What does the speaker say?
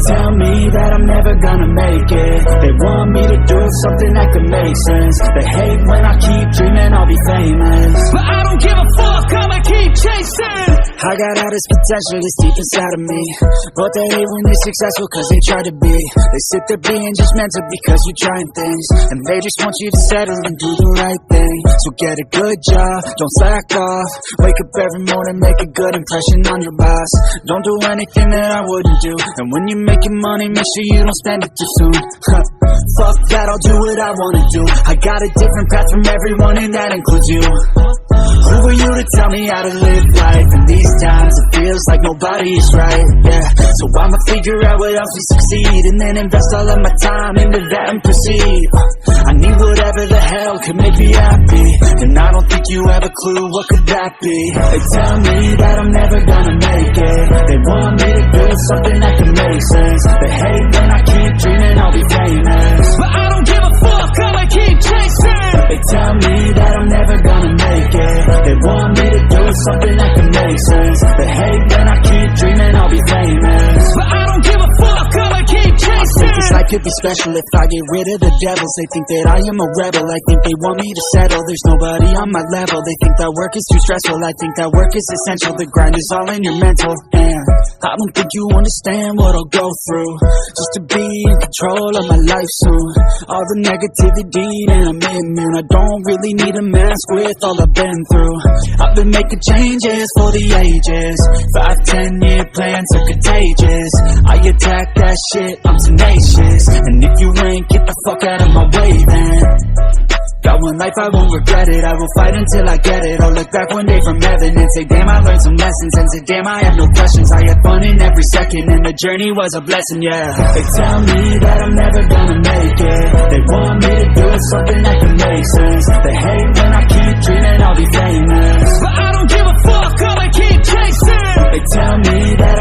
tell me that I'm never gonna make it. They want me to do something that could make sense. They hate when I keep dreaming I'll be famous, but I don't give a fuck, I'ma keep chasing. I got all this potential that's deep inside of me, but they hate when you're successful cause they try to be. They sit there being judgmental because you're trying things, and they just want you to settle and do the right thing. So get a good job, don't slack off. Wake up every morning, make a good impression on your boss. Don't do anything that I wouldn't do, and when you're making money, make sure you don't spend it too soon. Fuck that, I'll do what I wanna do. I got a different path from everyone, and that includes you. Who are you to tell me how to live life? In these times it feels like nobody is right, yeah. So I'ma figure out what else we succeed, and then invest all of my time into that and proceed. I need whatever the hell could make me happy, and I don't think you have a clue what could that be. They tell me that I'm never gonna make it. They want me to do something that can make sense. They hate when I keep dreaming I'll be famous, but I don't give a fuck, I'ma keep chasing. They tell me that I'm never gonna make it. They want me to do something that can make sense. They hate when I keep dreaming I'll be famous, but I don't give a fuck, I'ma keep chasing. I think this life could be special if I get rid of the devils. They think that I am a rebel, I think they want me to settle. There's nobody on my level, they think that work is too stressful. I think that work is essential, the grind is all in your mental. And I don't think you understand what I'll go through just to be in control of my life soon. All the negativity that I'm in, man, I don't really need a mask with all I've been through. I've been making changes for the ages. 5-10 year plans are contagious. I attack that shit, I'm tenacious. And if you ain't, get the fuck out of my way then. Got one life, I won't regret it. I will fight until I get it. I'll look back one day from heaven and say, damn, I learned some lessons. And say, damn, I have no questions. I had fun in every second, and the journey was a blessing, yeah. They tell me that I'm never gonna make it. They want me to do something that can make sense. They hate when I keep dreaming I'll be famous, but I don't give a fuck, I'ma keep chasing. They tell me that